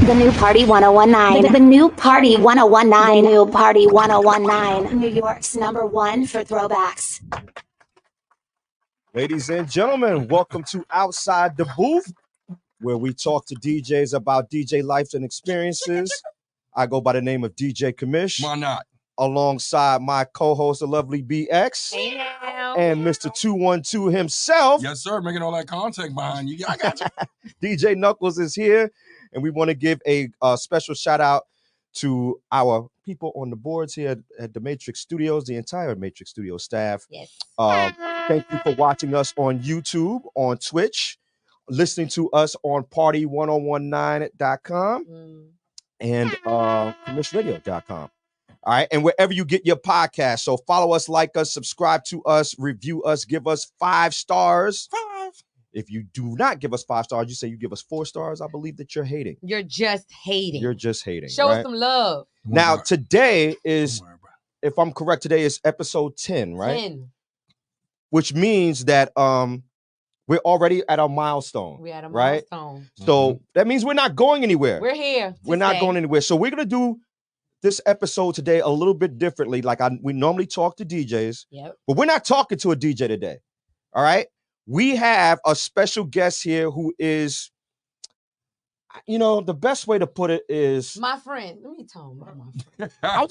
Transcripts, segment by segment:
The new Party 1019. The new Party 1019. The new Party 1019. New York's #1 for throwbacks. Ladies and gentlemen, welcome to Outside the Booth, where we talk to DJs about DJ life and experiences. I go by the name of DJ Commish. Why not? Alongside my co-host, the lovely BX. Hey now. And Mr. 212 himself. Yes, sir. Making all that contact behind you. I got you. DJ Knuckles is here. And we want to give a special shout out to our people on the boards here at the Matrix Studios, the entire Matrix Studio staff. Yes. Thank you for watching us on YouTube, on Twitch, listening to us on party1019.com and commishradio.com. All right. And wherever you get your podcast. So follow us, like us, subscribe to us, review us, give us 5 stars. 5. If you do not give us 5 stars, you say you give us 4 stars, I believe that you're hating. You're just hating. You're just hating. Show right? us some love. Now, today is, if I'm correct, today is episode 10, right? 10. Which means that we're already at a milestone. We're at a right? milestone. So that means we're not going anywhere. We're here. We're not going anywhere. So we're going to do this episode today a little bit differently. Like we normally talk to DJs, but we're not talking to a DJ today. All right. We have a special guest here who is, the best way to put it is my friend. Let me tell him about my friend. I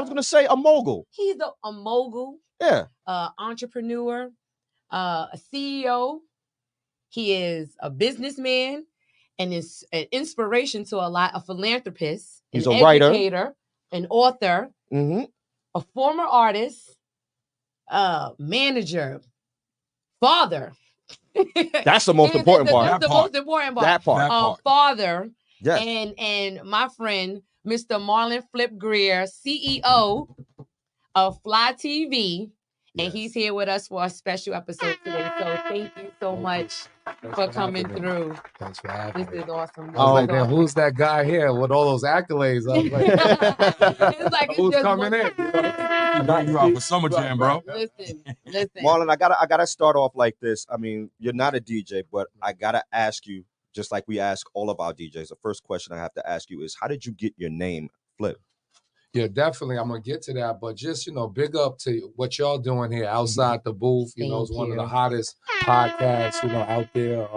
was gonna say a mogul. He's a mogul. Yeah. Entrepreneur, a CEO. He is a businessman and is an inspiration to a philanthropist. He's an a writer, educator, an author, a former artist, manager, father. That's the most important part. That's the most important part. That part. Father. Yes. And my friend, Mr. Marlon Greer, CEO of Fly TV. And he's here with us for a special episode today. So thank you so much for coming through. Thanks for having me. This is awesome. I was like, man, who's that guy here with all those accolades? I was like, who's coming in? You out for Summer Jam, bro. Listen. Marlon, I gotta start off like this. I mean, you're not a DJ, but I gotta ask you, just like we ask all of our DJs, the first question I have to ask you is, how did you get your name, Flip? Yeah, definitely. I'm going to get to that. But just, big up to what y'all doing here outside the booth. It's one of the hottest podcasts, out there,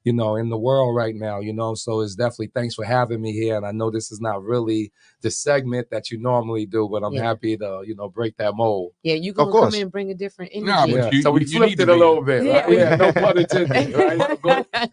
in the world right now, So it's definitely thanks for having me here. And I know this is not really the segment that you normally do, but I'm happy to, break that mold. Yeah, you going to come in and bring a different energy. So we flipped it a little bit. Right? Yeah, no pun intended. Right?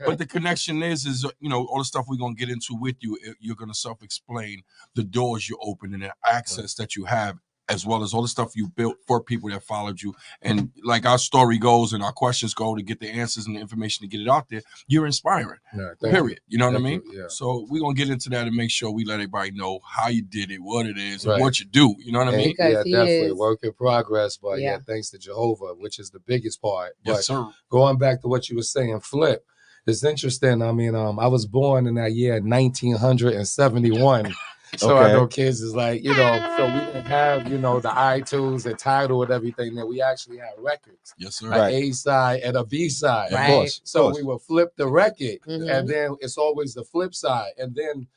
But the connection is, all the stuff we're going to get into with you, you're going to self-explain the doors you open and the access that you have, as well as all the stuff you built for people that followed you. And like our story goes and our questions go to get the answers and the information to get it out there, you're inspiring, period. You know what I mean? Yeah. So we're going to get into that and make sure we let everybody know how you did it, what it is, and what you do. You know what I mean? Because definitely. Work in progress. But thanks to Jehovah, which is the biggest part. Yes, sir. Going back to what you were saying, Flip, it's interesting. I mean, I was born in that year, 1971. So I know kids is like, so we didn't have, the iTunes and Tidal and everything. Then we actually had records. Yes, sir. An A side and a B side. Right. Of course. So we would flip the record, and then it's always the flip side. And then,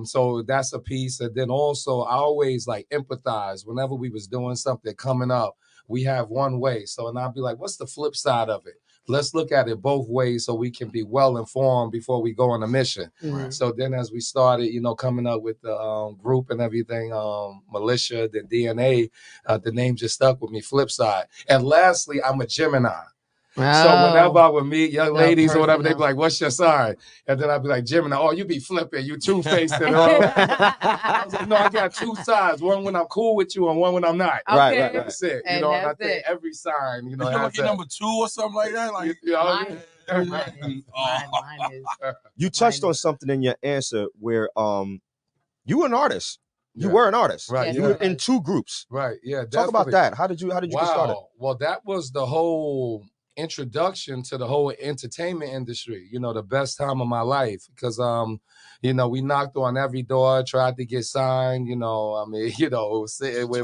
so that's a piece. And then also, I always empathize whenever we was doing something coming up. We have one way. So, and I'll be like, what's the flip side of it? Let's look at it both ways so we can be well informed before we go on a mission. So then as we started, coming up with the group and everything, Militia, then DNA, the name just stuck with me, Flip Side. And lastly, I'm a Gemini. So whenever I would meet young ladies or whatever, they'd be like, what's your sign? And then I'd be like, Gemini, oh, you be flipping, you two-faced and all. I was like, no, I got 2 sides, one when I'm cool with you and one when I'm not. Okay. Right. That's it. And and I think every sign, You're lucky number 2 or something like that. Mine is. You touched on something in your answer where you were an artist. You were an artist. Right. Yes, You were in 2 groups. Right. Yeah. Talk about that. How did you get started? Well, that was the whole introduction to the whole entertainment industry, the best time of my life, because we knocked on every door, tried to get signed, sitting with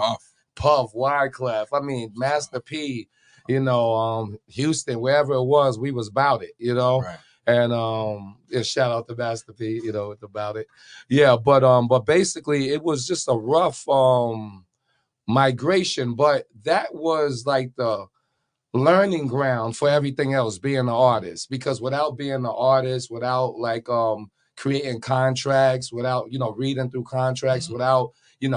Puff, Wyclef, Master P, Houston, wherever it was, we was about it, Right. And shout out to Master P, about it. Yeah, but basically it was just a rough migration, but that was like the learning ground for everything else, being an artist. Because without being an artist, without like creating contracts, without reading through contracts, without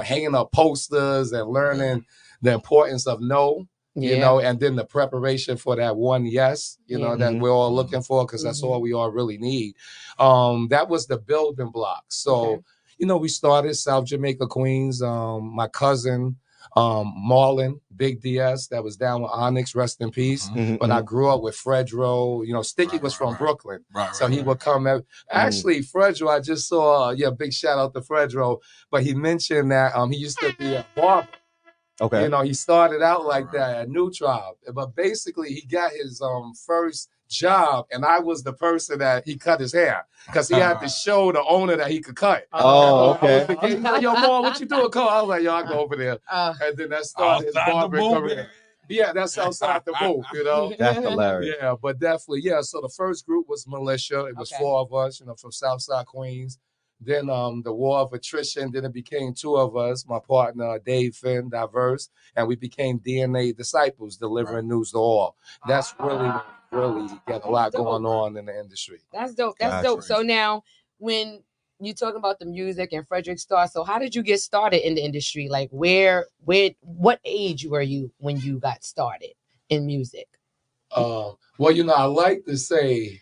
hanging up posters and learning the importance of no, and then the preparation for that one yes, that we're all looking for, because that's all we all really need. That was the building block. So we started South Jamaica, Queens. My cousin Marlon, Big DS, that was down with Onyx, rest in peace. But I grew up with Fredro. Sticky was from Brooklyn. So he would come. Actually, Fredro, I just saw, big shout out to Fredro, but he mentioned that he used to be a barber. Okay. He started out like that at New Tribe. But basically, he got his first job, and I was the person that he cut his hair, because he had to show the owner that he could cut. Oh, okay. He's like, yo, Mom, what you doing, Cole? I was like, yo, I go over there. And then that started his barbering career. Yeah, that's outside the booth, That's hilarious. Yeah, but definitely, so the first group was Militia. It was 4 of us, from Southside Queens. Then the war of attrition, then it became 2 of us, my partner, Dave Finn, Diverse, and we became DNA Disciples, delivering news to all. That's really got a lot going on in the industry. That's dope. That's dope. So now, when you talking about the music and Frederick Starr, so how did you get started in the industry? Like what age were you when you got started in music? Well, I like to say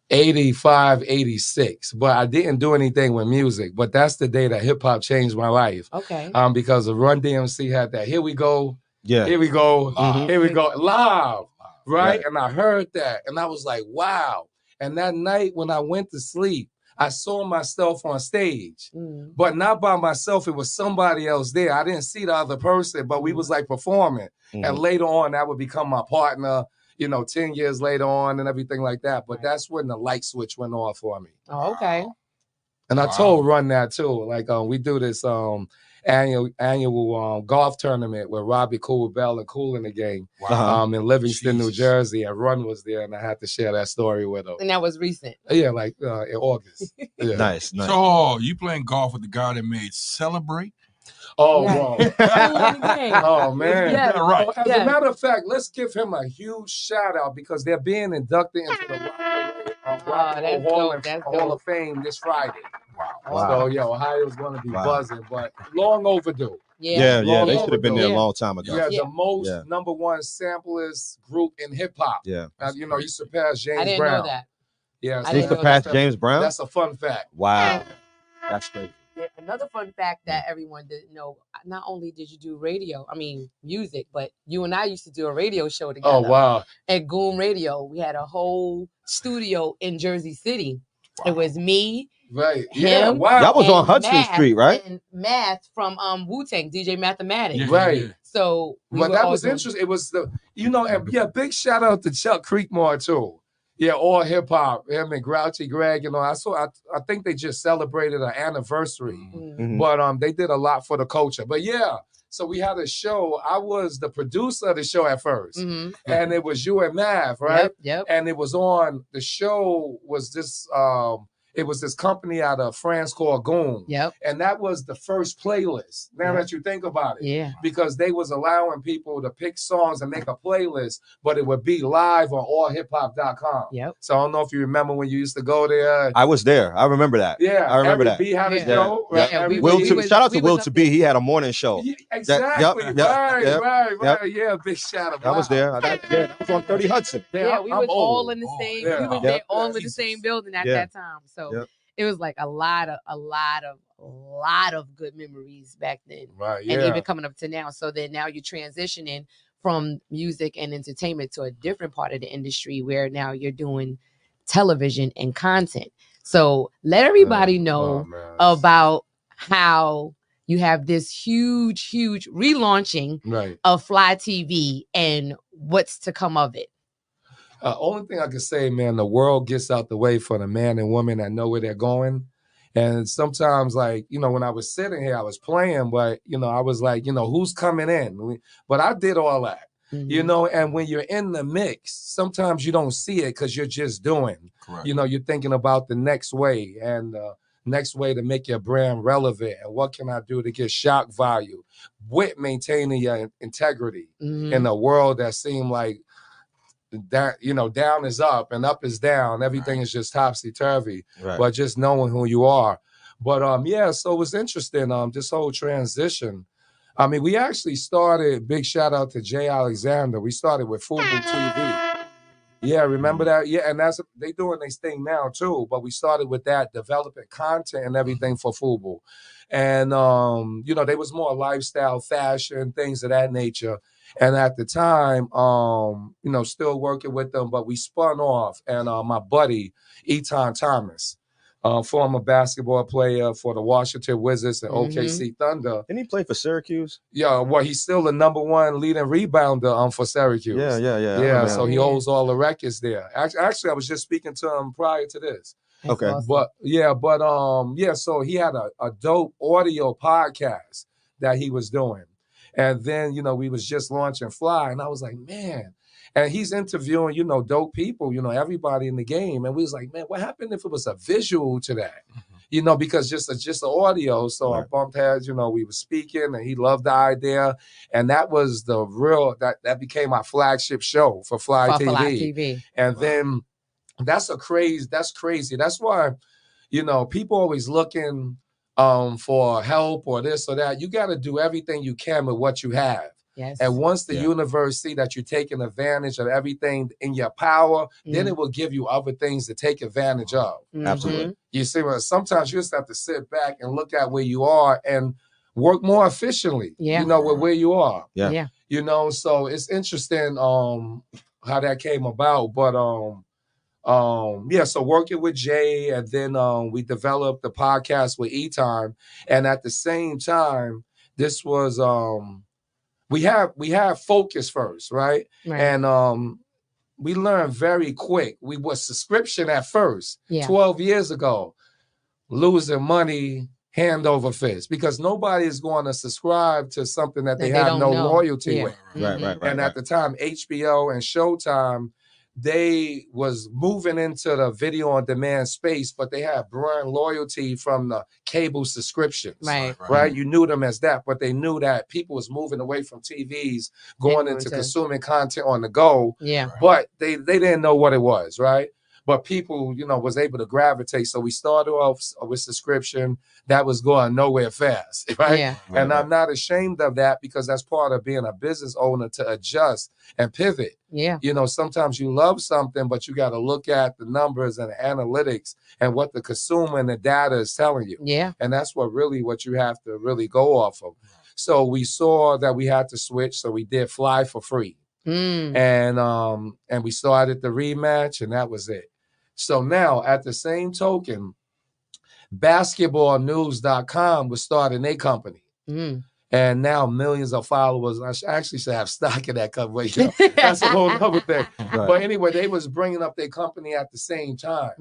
85, 86, but I didn't do anything with music. But that's the day that hip hop changed my life. Okay. Because the Run DMC had that. Here we go. Yeah. Here we go. Here we go. Live. Right? And I heard that, and I was like, wow. And that night when I went to sleep, I saw myself on stage, but not by myself. It was somebody else there. I didn't see the other person, but we was like performing. And later on, that would become my partner, 10 years later on and everything like that. But that's when the light switch went off for me. Oh, okay. And I told Run that too. Like we do this annual golf tournament with Robbie Cool Bell and Cool in the Gang in Livingston, New Jersey. And Run was there, and I had to share that story with him. And that was recent. Yeah, like in August. Yeah. Nice. So you playing golf with the guy that made Celebrate? Oh, wow. Oh, man. Yeah, right. As a matter of fact, let's give him a huge shout out, because they're being inducted into the Rock and Roll Hall of Fame this Friday. Wow. So, Ohio's going to be buzzing, but long overdue. Yeah. They should have been there a long time ago. Yeah, the most #1 samplers group in hip hop. Yeah. You surpassed James Brown. I didn't know that. Yeah, He surpassed James Brown? That's a fun fact. Wow. That's crazy. Yeah, another fun fact that everyone didn't know, not only did you do music, but you and I used to do a radio show together. Oh, wow. At Goon Radio. We had a whole studio in Jersey City. Wow. It was me, right? Him, wow. That was on Hudson Street, right? And Math from Wu-Tang, DJ Mathematics. Right. So but that was interesting. It was and big shout out to Chuck Creekmore too. Yeah, all hip hop. Him and Grouchy Greg, I think they just celebrated an anniversary. But they did a lot for the culture. But so we had a show. I was the producer of the show at first. And it was you and Mav, right? Yep. And it was on, the show was this it was this company out of France called Goon. Yep. And that was the first playlist. Now that you think about it. Yeah. Because they was allowing people to pick songs and make a playlist, but it would be live on allhiphop.com. Yep. So I don't know if you remember when you used to go there. I was there. I remember that. Yeah. I remember that. B had a show. Yeah. Right? Shout out to Will to B. He had a morning show. Yeah, exactly. Right. Yeah, big shout out. I was there. That was on 30 Hudson. Yeah, we was all in the same. We was there all in the same building at that time. So it was like a lot of good memories back then. Right. Yeah. And even coming up to now. So then now you're transitioning from music and entertainment to a different part of the industry where now you're doing television and content. So let everybody know about how you have this huge relaunching of Fly TV and what's to come of it. Only thing I can say, man, the world gets out the way for the man and woman that know where they're going. And sometimes, like, when I was sitting here, I was playing, but, I was like, who's coming in? But I did all that. You know, and when you're in the mix, sometimes you don't see it because you're just doing. Correct. You know, you're thinking about the next way and next way to make your brand relevant. And what can I do to get shock value with maintaining your integrity in a world that seemed like that, you know, down is up and up is down. Everything is just topsy-turvy. Right. But just knowing who you are. But yeah, so it was interesting, this whole transition. I mean, we actually started, big shout out to Jay Alexander. We started with Fubu TV. Yeah, remember that? Yeah, and they doing this thing now too. But we started with that, developing content and everything for Fubu. And you know, they was more lifestyle, fashion, things of that nature. And at the time, you know, still working with them, but we spun off. And my buddy, Eton Thomas, former basketball player for the Washington Wizards and OKC Thunder. Didn't he play for Syracuse? Yeah, well, he's still the #1 leading rebounder for Syracuse. Yeah. Yeah, so he holds all the records there. Actually, I was just speaking to him prior to this. That's okay. Awesome. But so he had a dope audio podcast that he was doing. And then, you know, we was just launching Fly, and I was like, man. And he's interviewing, you know, dope people, you know, everybody in the game. And we was like, man, what happened if it was a visual to that? You know, because just the audio. So I bumped heads, you know, we were speaking and he loved the idea. And that was the real, that became our flagship show for Fly TV. And then that's crazy. That's why, you know, people always looking for help or this or that. You got to do everything you can with what you have. Yes. And once the universe see that you're taking advantage of everything in your power, then it will give you other things to take advantage of. Absolutely. You see, well, sometimes you just have to sit back and look at where you are and work more efficiently, you know, with where you are. Yeah. You know, so it's interesting how that came about. But yeah, so working with Jay, and then we developed the podcast with E-Time. And at the same time, this was we have focus first, right? And we learned very quick. We was subscription at first, 12 years ago, losing money hand over fist, because nobody is going to subscribe to something that they have no loyalty with. Right. And at the time, HBO and Showtime, they was moving into the video on demand space, but they had brand loyalty from the cable subscriptions. Right. You knew them as that, but they knew that people was moving away from TVs, going into consuming content on the go. But they didn't know what it was, right? But people, you know, was able to gravitate. So we started off with subscription that was going nowhere fast, right? And I'm not ashamed of that, because that's part of being a business owner, to adjust and pivot. You know, sometimes you love something, but you got to look at the numbers and the analytics and what the consumer and the data is telling you. And that's what you have to really go off of. So we saw that we had to switch. So we did Fly for free. And we started the rematch, and that was it. So now, at the same token, basketballnews.com was starting a company. And now millions of followers. I actually should have stock in that company. You know? That's a whole other thing. But anyway, they was bringing up their company at the same time.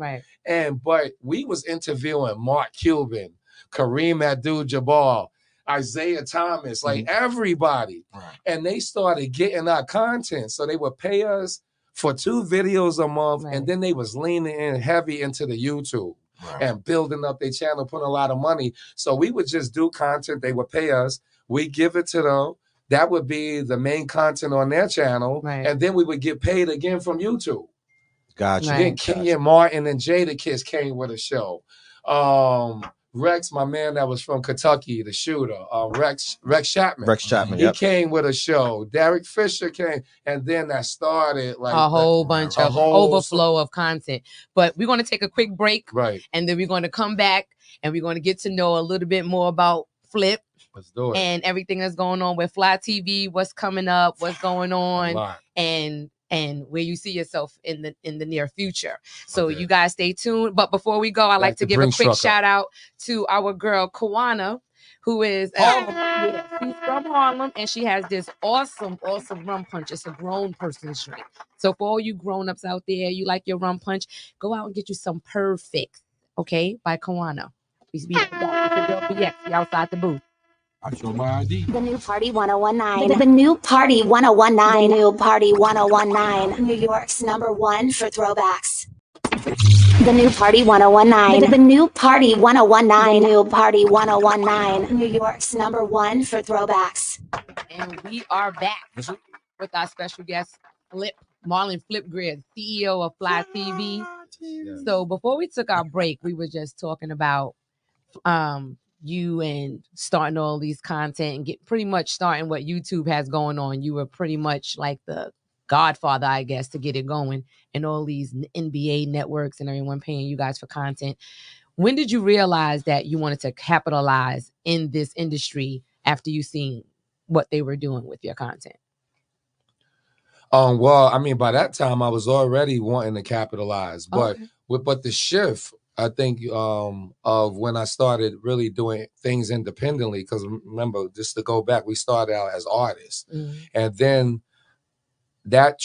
But we was interviewing Mark Cuban, Kareem Abdul-Jabbar, Isaiah Thomas, like everybody. And they started getting our content. So they would pay us for 2 videos a month. And then they was leaning in heavy into the YouTube and building up their channel, putting a lot of money. So we would just do content. They would pay us. We give it to them. That would be the main content on their channel. And then we would get paid again from YouTube. Gotcha. Then Kenyon Martin and Jadakiss came with a show. Rex, my man that was from Kentucky, the shooter, Rex Chapman. He came with a show. Derek Fisher came, and then that started like a whole bunch of overflow of content. But we're going to take a quick break, and then we're going to come back, and we're going to get to know a little bit more about Flip. Let's do it. And everything that's going on with Fly TV, what's coming up, what's going on, and where you see yourself in the near future. So you guys stay tuned. But before we go, I'd like to give a quick shout out to our girl Kawana, who is she's from Harlem, and she has this awesome rum punch. It's a grown person's drink. So for all you grown-ups out there, you like your rum punch, go out and get you some Perfect, okay, by Kawana. It's your girl BX, outside the booth. I show my ID. The new party 1019. The new party 1019. The new party 1019. New York's #1 for throwbacks. The new party 1019. The new party 1019. The new party 1019. New York's #1 for throwbacks. And we are back with our special guest, Marlon Flip Greer, CEO of Fly TV. So before we took our break, we were just talking about you and starting all these content and pretty much starting what YouTube has going on. You were pretty much like the godfather, I guess, to get it going, and all these NBA networks and everyone paying you guys for content. When did you realize that you wanted to capitalize in this industry after you seen what they were doing with your content? Well, I mean, by that time I was already wanting to capitalize, but the shift, I think, of when I started really doing things independently, because remember, just to go back, we started out as artists, and then that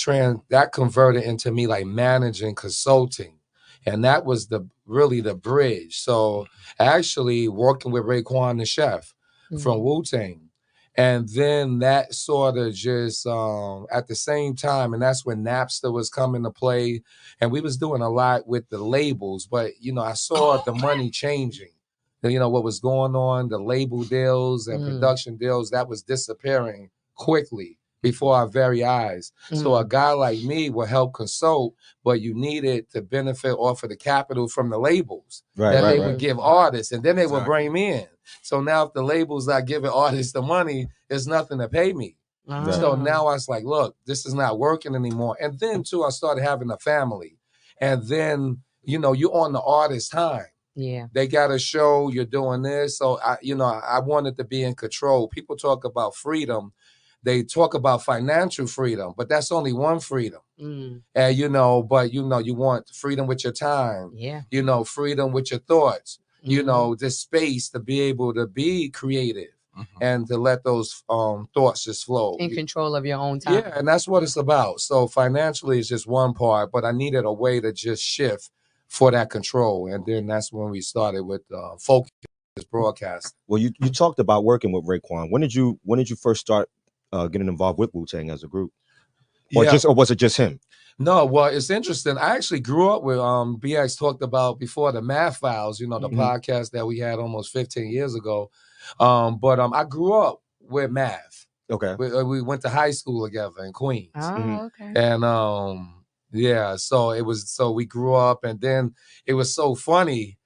converted into me like managing, consulting, and that was really the bridge. So actually working with Raekwon the chef from Wu-Tang. And then that sort of just at the same time, and that's when Napster was coming to play, and we was doing a lot with the labels. But I saw the money changing. What was going on, the label deals and production deals, that was disappearing quickly before our very eyes. So a guy like me would help consult, but you needed to benefit off of the capital from the labels that they would give artists, and then they would bring me in. So now if the labels are giving artists the money, there's nothing to pay me. So now I was like, look, this is not working anymore. And then too, I started having a family. And then, you're on the artist time. Yeah. They got a show, you're doing this. So I wanted to be in control. People talk about freedom. They talk about financial freedom, but that's only one freedom. And but you want freedom with your time. Yeah. Freedom with your thoughts. This space to be able to be creative and to let those thoughts just flow. In control of your own time. Yeah, and that's what it's about. So financially is just one part, but I needed a way to just shift for that control. And then that's when we started with focus broadcast. Well, you talked about working with Raekwon. When did you first start getting involved with Wu-Tang as a group? Or was it just him? No, well, it's interesting. I actually grew up with BX talked about before the Math Files, the podcast that we had almost 15 years ago. But I grew up with Math. Okay. We went to high school together in Queens. Oh, okay. And so we grew up, and then it was so funny.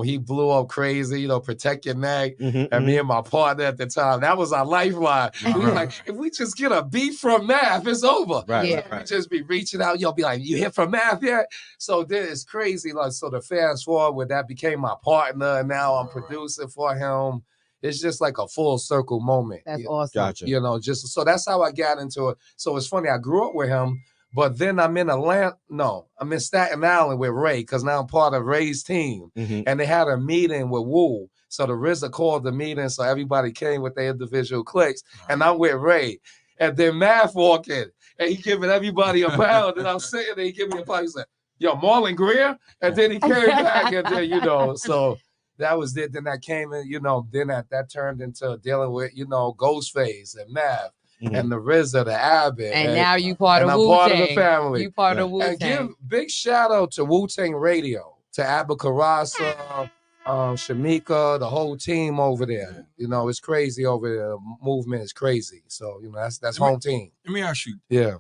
He blew up crazy, protect your neck. And me and my partner at the time, that was our lifeline. We were like, if we just get a beat from Math, it's over. Right. We just be reaching out. Be like, you hear from Math yet? So then it's crazy. So the fast forward, that became my partner, and now I'm producing for him. It's just like a full circle moment. That's awesome. Gotcha. Just so that's how I got into it. So it's funny, I grew up with him. But then I'm in I'm in Staten Island with Ray, because now I'm part of Ray's team. And they had a meeting with Wu. So the RZA called the meeting, so everybody came with their individual cliques. And I'm with Ray. And then Math walked in, and he giving everybody a pound. And I'm sitting there, he gave me a pound. He said, yo, Marlon Greer? And then he came back, and then, so that was it. Then that came in, then that turned into dealing with, Ghostface and Math. And the RZA, the Abbott. And now you part of Wu-Tang. I'm part of the family. You part of Wu-Tang. And give big shout out to Wu-Tang Radio, to Abba Karasa, Shamika, the whole team over there. It's crazy over there. The movement is crazy. So, that's home team. Let me ask you. Yeah.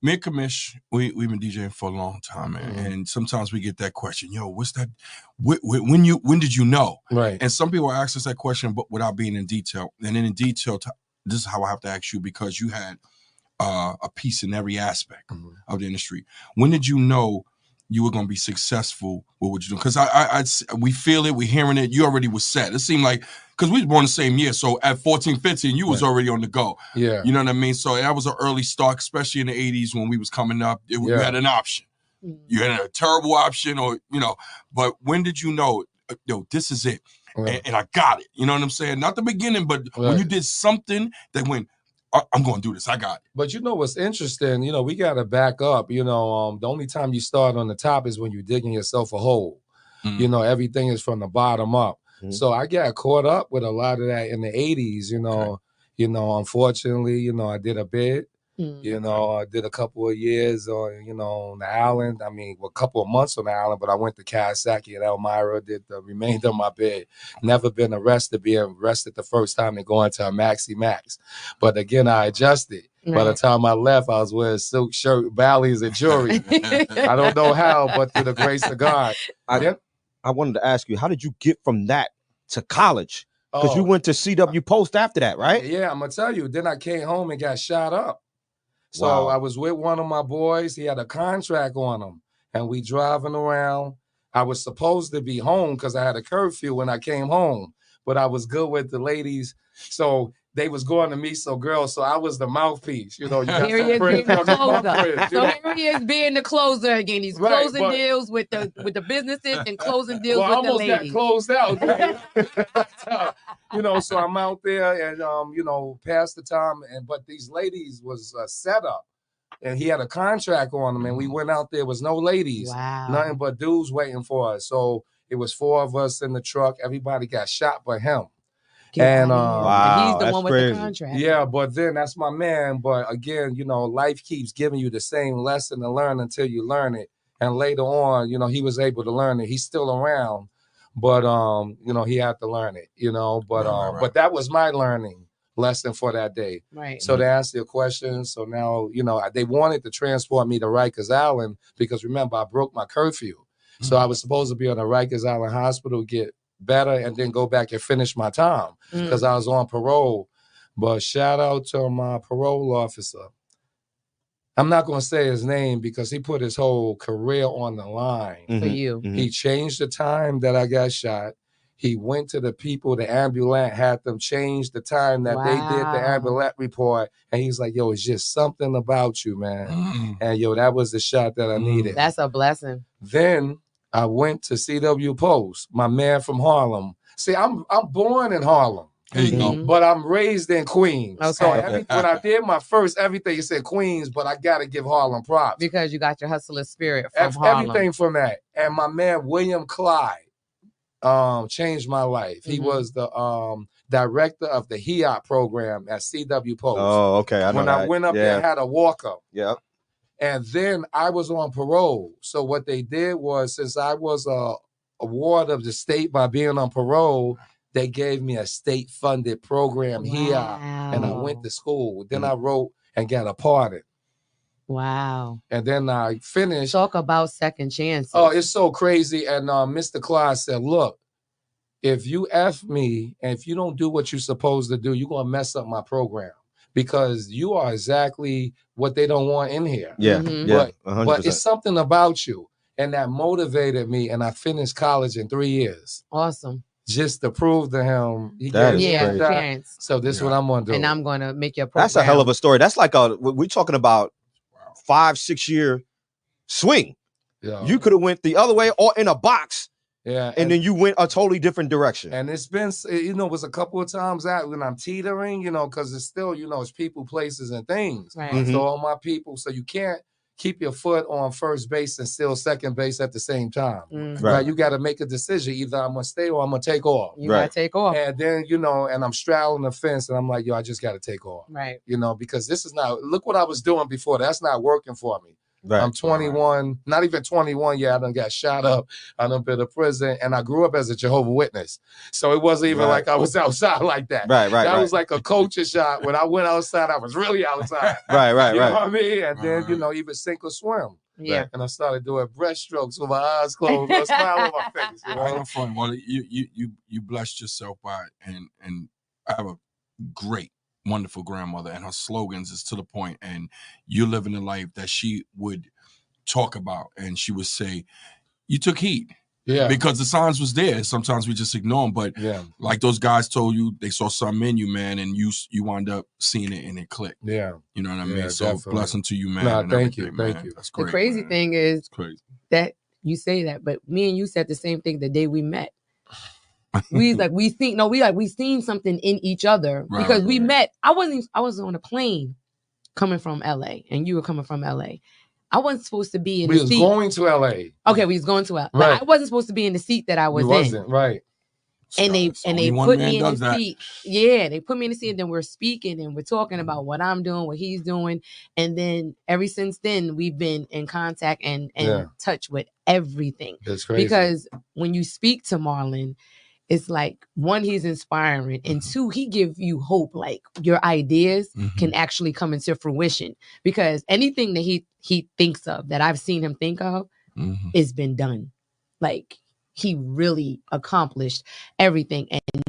Me and Kamish, we've been DJing for a long time, man. And sometimes we get that question, yo, what's that? When did you know? Right. And some people ask us that question, but without being in detail. And then in detail, this is how I have to ask you, because you had a piece in every aspect of the industry. When did you know you were going to be successful with what you're doing? Because we feel it, we're hearing it. You already was set. It seemed like, because we were born the same year. So at 14, 15, you was already on the go. Yeah. You know what I mean? So that was an early start, especially in the 80s when we was coming up. You had an option. You had a terrible option, but when did you know, yo, this is it? And I got it. You know what I'm saying? Not the beginning, but when you did something that went, I'm going to do this. I got it. But what's interesting, we got to back up. The only time you start on the top is when you're digging yourself a hole. Everything is from the bottom up. So I got caught up with a lot of that in the 80s, you know. You know, unfortunately, you know, I did a bid. You know, I did a couple of years on, you know, on the island. I mean, a couple of months on the island, but I went to Kawasaki and Elmira, did the remainder of my bid. Never been arrested, being arrested the first time and going to a Maxi Max. But again, I adjusted. By the time I left, I was wearing silk shirt, valleys, and jewelry. I don't know how, but through the grace of God. I wanted to ask you, how did you get from that to college? Because you went to CW Post after that, right? Yeah, I'm going to tell you. Then I came home and got shot up. So I was with one of my boys. He had a contract on him. And we driving around. I was supposed to be home because I had a curfew when I came home. But I was good with the ladies. So they was going to meet some girls. So I was the mouthpiece. You know, you got here he is being the closer. So here he is being the closer again. He's closing deals with the businesses and closing deals with the ladies. I almost got closed out. You know, so I'm out there and, you know, past the time. But these ladies was set up. And he had a contract on him. And we went out there. Was no ladies. Wow. Nothing but dudes waiting for us. So it was 4 of us in the truck. Everybody got shot but him. And he's the one with crazy. the contract. Yeah, but then that's my man. But again, you know, life keeps giving you the same lesson to learn until you learn it. And later on, you know, he was able to learn it. He's still around, but you know, he had to learn it. You know, but but that was my learning lesson for that day. Right. So to answer your question, so now you know they wanted to transport me to Rikers Island because remember I broke my curfew, so I was supposed to be on the Rikers Island Hospital, get better, and then go back and finish my time because I was on parole. But shout out to my parole officer. I'm not going to say his name because he put his whole career on the line. For you. He changed the time that I got shot. He went to the people, the ambulance, had them change the time that they did the ambulance report. And he's like, yo, it's just something about you, man. And yo, that was the shot that I needed. That's a blessing. Then I went to CW Post, my man from Harlem. See, I'm born in Harlem. There you go. But I'm raised in Queens. Okay. So when I did my first everything, it said Queens, but I got to give Harlem props. Because you got your hustler spirit from Harlem. Everything from that. And my man, William Clyde, changed my life. He was the director of the HEOP program at CW Post. Oh, okay. When I went up there, I had a walk-up. Yeah. And then I was on parole. So what they did was, since I was a ward of the state by being on parole, they gave me a state-funded program here, and I went to school. Then I wrote and got a pardon. Wow. And then I finished. Talk about second chances. Oh, it's so crazy. And Mr. Clyde said, look, if you F me and if you don't do what you're supposed to do, you're going to mess up my program because you are exactly what they don't want in here. Yeah, but it's something about you. And that motivated me, and I finished college in 3 years. Awesome. Just to prove to him, he that gave is me that. So this is what I'm going to do. And I'm going to make your program. That's a hell of a story. That's like we're talking about 5-6 year swing. Yeah. You could have went the other way or in a box. Yeah. And then you went a totally different direction. And it's been, you know, it was a couple of times out when I'm teetering, you know, because it's still, you know, it's people, places, and things. Right. So all my people, so you can't keep your foot on first base and still second base at the same time. Right. You got to make a decision. Either I'm going to stay or I'm going to take off. You got to take off. And then, you know, and I'm straddling the fence and I'm like, yo, I just got to take off. Right. You know, because this is not, look what I was doing before. That's not working for me. Right. I'm 21, not even 21 yet. I done got shot up. I done been to prison. And I grew up as a Jehovah's Witness. So it wasn't even like I was outside like that. That was like a culture shot. When I went outside, I was really outside. You know what I mean? And then, you know, even sink or swim. Yeah. And I started doing breaststrokes with my eyes closed, with a smile on my face. You know? Right, fun. Well, you blessed yourself by it. And I have a great, wonderful grandmother, and her slogans is to the point, and you're living a life that she would talk about, and she would say, you took heat. Yeah. Because the signs was there. Sometimes we just ignore them, but like those guys told you, they saw something in you, man, and you wind up seeing it and it clicked. Yeah. You know what I mean? So definitely. Blessing to you, man. No, thank you. That's great. The crazy thing is that you say that, but me and you said the same thing the day we met. We seen something in each other because we met. I was on a plane coming from LA and you were coming from LA. I wasn't supposed to be in the seat. We was going to LA. Okay, we was going to LA. Right. I wasn't supposed to be in the seat that I was in. You wasn't, right. And they one put man me in does the that. seat. Yeah, they put me in the seat, and then we're speaking and we're talking about what I'm doing, what he's doing. And then ever since then, we've been in contact and touch with everything. That's crazy. Because when you speak to Marlon, it's like, one, he's inspiring, and two, he gives you hope. Like, your ideas can actually come into fruition, because anything that he thinks of, that I've seen him think of, it's been done. Like, he really accomplished everything. And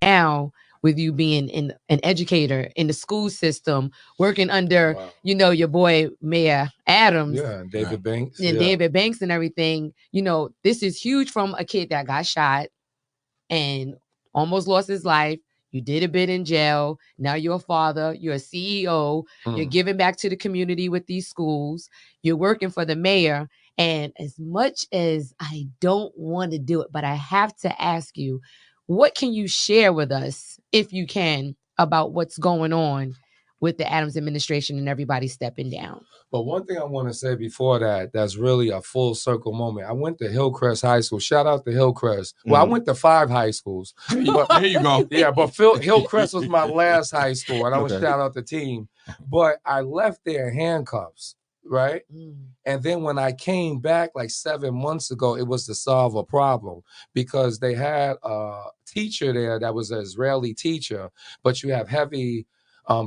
now, with you being an educator in the school system, working under, your boy Mayor Adams, David Banks, and David Banks and everything, this is huge, from a kid that got shot and almost lost his life. You did a bit in jail. Now you're a father. You're a CEO. You're giving back to the community with these schools. You're working for the mayor. And as much as I don't want to do it, but I have to ask you, what can you share with us, if you can, about what's going on with the Adams administration and everybody stepping down? But one thing I want to say before that's really a full circle moment. I went to Hillcrest High School. Shout out to Hillcrest. Well, I went to 5 high schools. But, there you go. Yeah, but Hillcrest was my last high school, and I would shout out the team. But I left there in handcuffs, right? And then when I came back like 7 months ago, it was to solve a problem, because they had a teacher there that was an Israeli teacher, but you have heavy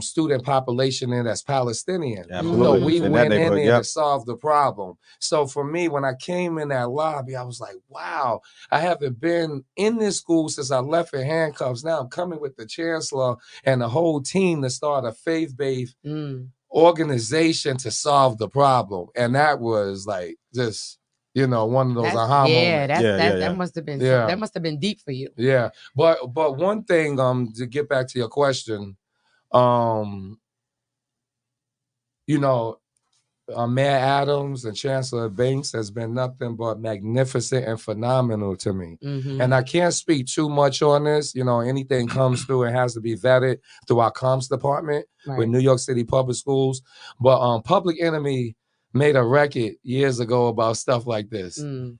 student population in that's Palestinian. Absolutely. We In went that in there neighborhood, to solve the problem. So for me, when I came in that lobby, I was like, wow, I haven't been in this school since I left in handcuffs. Now I'm coming with the chancellor and the whole team to start a faith-based organization to solve the problem. And that was like just, one of those aha moments. That must have been that must have been deep for you. Yeah. But one thing, to get back to your question, Mayor Adams and Chancellor Banks has been nothing but magnificent and phenomenal to me. And I can't speak too much on this. Anything comes through, it has to be vetted through our comms department with New York City Public Schools. But Public Enemy made a record years ago about stuff like this. And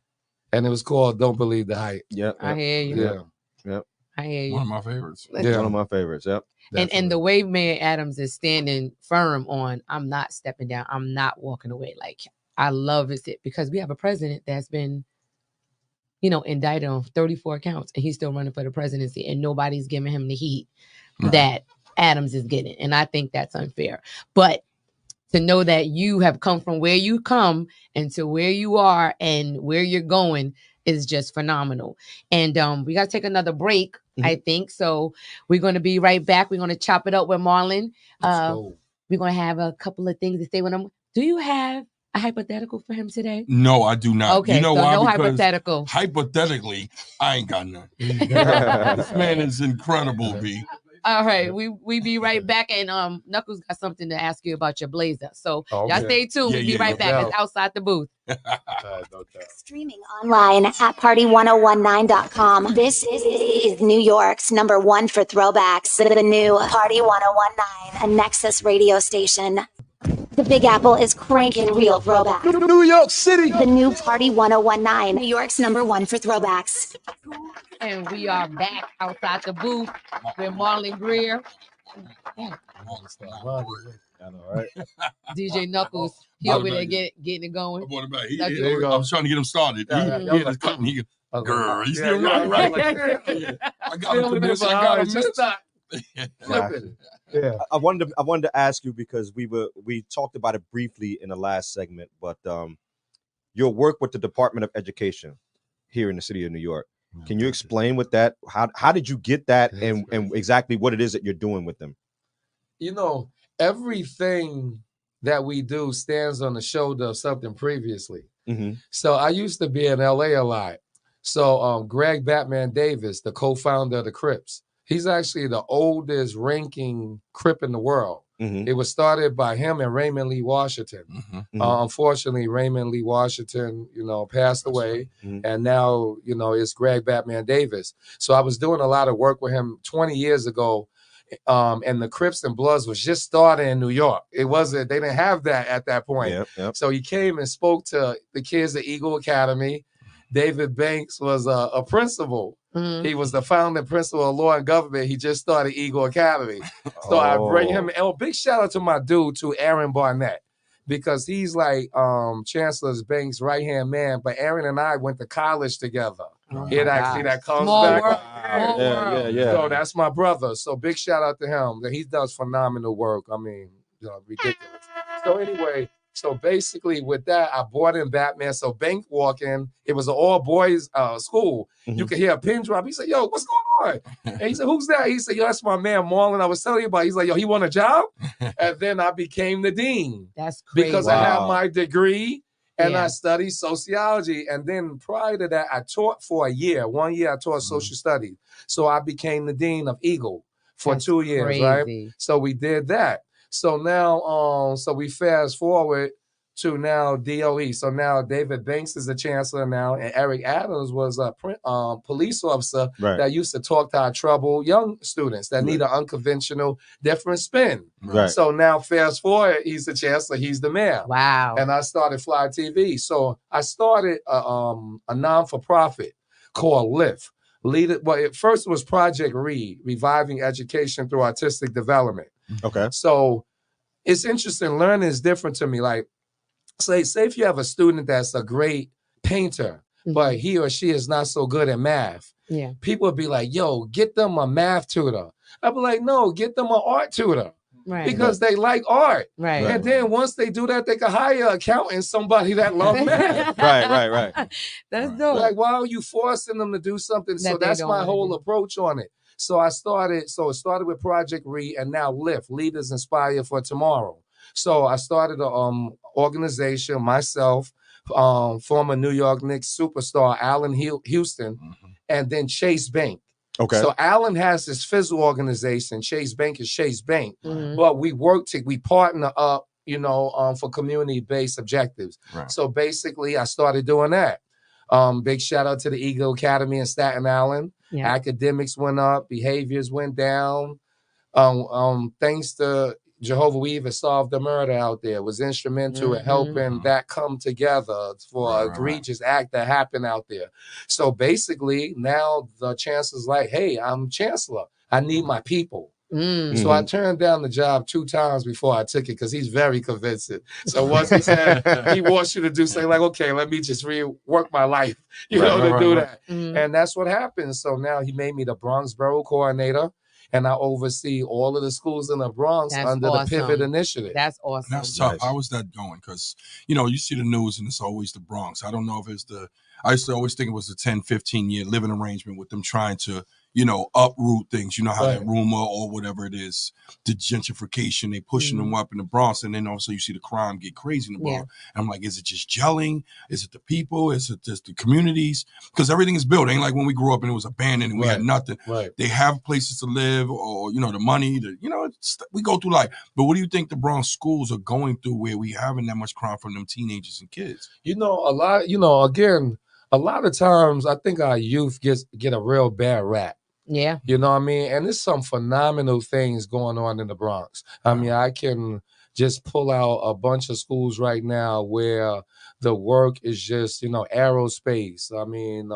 it was called Don't Believe the Hype. I hear you. Yeah. I hear you. One of my favorites. One of my favorites. Yep. And the way Mayor Adams is standing firm on, I'm not stepping down, I'm not walking away. Like, I love it, because we have a president that's been, indicted on 34 counts, and he's still running for the presidency, and nobody's giving him the heat that Adams is getting. And I think that's unfair. But to know that you have come from where you come and to where you are and where you're going is just phenomenal. And we got to take another break, I think. So we're going to be right back. We're going to chop it up with Marlon. We're going to have a couple of things to say with him. Do you have a hypothetical for him today? No, I do not. Okay, you know so why? no Because hypothetical. Hypothetically, I ain't got none. This man is incredible, B. All right, we be right back, and Knuckles got something to ask you about your blazer. So y'all stay tuned. We'll be right back. It's outside the booth. Streaming online at party1019.com. This is New York's #1 for throwbacks. The new Party 1019, a Nexus radio station. The Big Apple is cranking real throwbacks. New York City. The new Party 1019, New York's #1 for throwbacks. And we are back outside the booth with Marlon Greer. I know, right? DJ Knuckles, he over there getting it going. I'm trying to get him started. Girl, you still right? I got him for this. I got him this. Yeah. I wanted to ask you, because we talked about it briefly in the last segment, but your work with the Department of Education here in the city of New York. Can you explain what that? How did you get that, and exactly what it is that you're doing with them? Everything that we do stands on the shoulder of something previously. So I used to be in LA a lot. So Greg Batman Davis, the co-founder of the Crips, he's actually the oldest ranking Crip in the world. It was started by him and Raymond Lee Washington. Unfortunately, Raymond Lee Washington, passed away, and now, it's Greg Batman Davis. So I was doing a lot of work with him 20 years ago, and the Crips and Bloods was just starting in New York. They didn't have that at that point. So he came and spoke to the kids at Eagle Academy, David Banks was a principal. He was the founding principal of law and government. He just started Eagle Academy. So I bring him. Oh, big shout out to my dude, to Aaron Barnett, because he's like Chancellor Banks' right-hand man. But Aaron and I went to college together. See that comes Small back. world. Small world. Yeah. So that's my brother. So big shout out to him. He does phenomenal work. I mean, ridiculous. So anyway, so basically with that, I brought in Batman. So Bank walk in. It was an all-boys school. You could hear a pin drop. He said, yo, what's going on? And he said, who's that? He said, yo, that's my man Marlon. I was telling you about. He's like, yo, he want a job? And then I became the dean. That's crazy. Because I had my degree. And I studied sociology. And then prior to that, I taught for a year. 1 year, I taught social studies. So I became the dean of Eagle for 2 years, right? So we did that. So now, so we fast forward to now DOE. So now David Banks is the chancellor now, and Eric Adams was a police officer that used to talk to our troubled young students that need an unconventional, different spin. So now fast forward, he's the chancellor, he's the mayor. Wow. And I started Fly TV. So I started a non-for-profit called LIFT. At first it was Project READ, Reviving Education Through Artistic Development. Okay. So it's interesting. Learning is different to me. Like, say if you have a student that's a great painter, but he or she is not so good at math. Yeah. People would be like, yo, get them a math tutor. I'd be like, no, get them an art tutor. Right. Because they like art. Right. And then once they do that, they can hire an accountant, somebody that loves math. Right. That's dope. Like, why are you forcing them to do something? So that's my whole approach on it. So it started with Project READ, and now LIFT, Leaders Inspire for Tomorrow. So I started an organization, myself, former New York Knicks superstar Allen Houston, and then Chase Bank. Okay. So Allen has his physical organization. Chase Bank is Chase Bank. But we partner up, for community-based objectives. Right. So basically, I started doing that. Big shout out to the Eagle Academy in Staten Island. Yeah. Academics went up, behaviors went down. Thanks to Jehovah Weaver solved the murder out there, was instrumental in helping that come together for an egregious act that happened out there. So basically, now the chancellor's like, hey, I'm chancellor. I need my people. So I turned down the job 2 times before I took it because he's very convincing. So once he said he wants you to do something, like, okay, let me just rework my life, to do that. And that's what happened. So now he made me the Bronx Borough Coordinator, and I oversee all of the schools in the Bronx under the Pivot Initiative. That's awesome. That's tough. How is that going? Because, you see the news and it's always the Bronx. I don't know if it's I used to always think it was the 10, 15-year living arrangement with them trying to, uproot things. You know how that rumor or whatever it is, the gentrification, they pushing them up in the Bronx, and then also you see the crime get crazy in the Bronx. And I'm like, is it just gelling? Is it the people? Is it just the communities? Because everything is built. It ain't like when we grew up and it was abandoned and we had nothing. Right. They have places to live, or the money. We go through life. But what do you think the Bronx schools are going through where we having that much crime from them teenagers and kids? A lot of times I think our youth get a real bad rap. Yeah. You know what I mean? And there's some phenomenal things going on in the Bronx. I mean, I can just pull out a bunch of schools right now where the work is just, aerospace. I mean,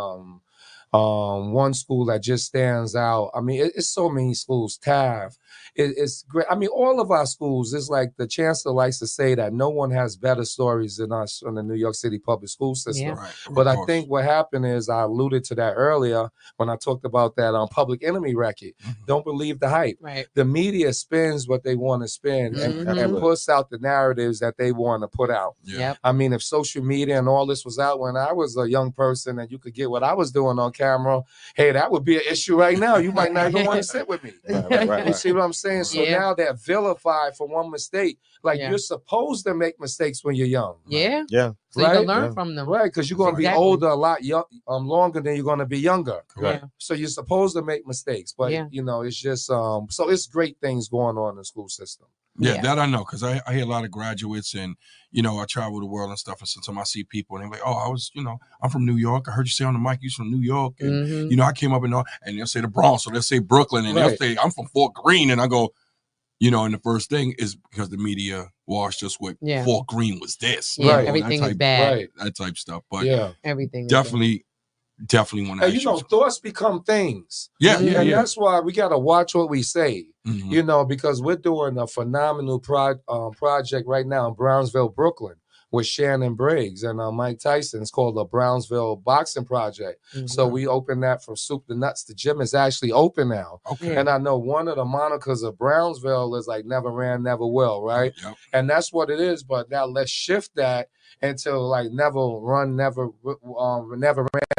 one school that just stands out. I mean, it's so many schools. TAF. It's great. I mean, all of our schools, it's like the chancellor likes to say that no one has better stories than us in the New York City public school system. Yeah. Right, but I think what happened is, I alluded to that earlier when I talked about that Public Enemy record. Don't believe the hype. Right. The media spins what they want to spin and puts out the narratives that they want to put out. Yeah. I mean, if social media and all this was out when I was a young person and you could get what I was doing on camera, hey, that would be an issue right now. You might not even want to sit with me. Right. You see what I'm saying? So now they're vilified for one mistake. Like, you're supposed to make mistakes when you're young. Yeah. Yeah. So you can learn from them. Right, because you're going to be older a lot longer than you're going to be younger. Right. Yeah. So you're supposed to make mistakes. But, it's just, so it's great things going on in the school system. Yeah, that I know, because I hear a lot of graduates, and I travel the world and stuff, and sometimes I see people and they're like, oh, I'm from New York. I heard you say on the mic you're from New York, and I came up and they'll say the Bronx, or they'll say Brooklyn, and they'll say I'm from Fort Greene, and I go, You know, and the first thing is because the media washed us with Fort Greene was this. Yeah, Right. everything is bad. Right. That type stuff. But everything definitely want to and you know, thoughts become things. Yeah, and that's why we got to watch what we say. You know, because we're doing a phenomenal project right now in Brownsville, Brooklyn, with Shannon Briggs and Mike Tyson. It's called the Brownsville Boxing Project. So we opened that from soup to nuts. The gym is actually open now. Okay. And I know one of the monikers of Brownsville is like never ran, never will, right? Yep. And that's what it is. But now let's shift that into like never run, never ran,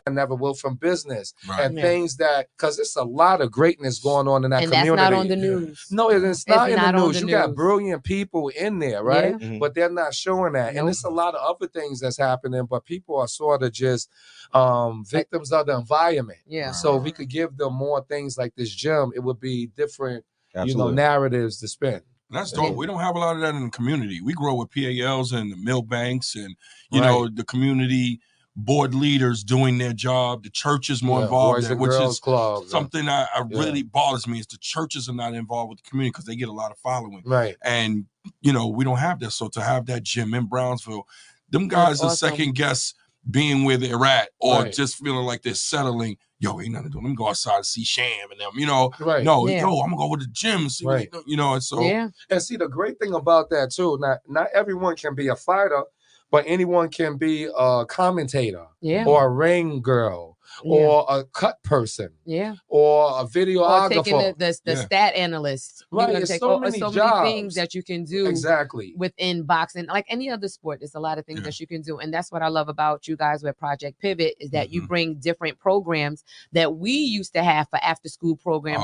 never will from business. And things that, because it's a lot of greatness going on in that community. And that's not on the news. No, it's not in the news. You got news. brilliant people in there, right? But they're not showing that. And it's a lot of other things that's happening, but people are sort of just victims of the environment. Yeah. So if we could give them more things like this gym, it would be different, Absolutely. narratives to spin. That's dope. We don't have a lot of that in the community. We grow with PALs and the mill banks and, you know, the community board leaders doing their job. The church is more involved, Boys and which Girls is Club. something I really bothers me is the churches are not involved with the community because they get a lot of following. Right. And, you know, we don't have that. So to have that gym in Brownsville, them guys are second guess being where they're at or just feeling like they're settling. Yo, ain't nothing to do. Let me go outside and see Sham and them, you know. No, yo, I'm gonna go to the gym and see what, you know, and so and see the great thing about that too, not everyone can be a fighter, but anyone can be a commentator or a ring girl or a cut person or a videographer. Or taking the stat analyst. Right, It's so many jobs. things that you can do within boxing. Like any other sport, there's a lot of things that you can do. And that's what I love about you guys with Project Pivot is that you bring different programs that we used to have for after school programs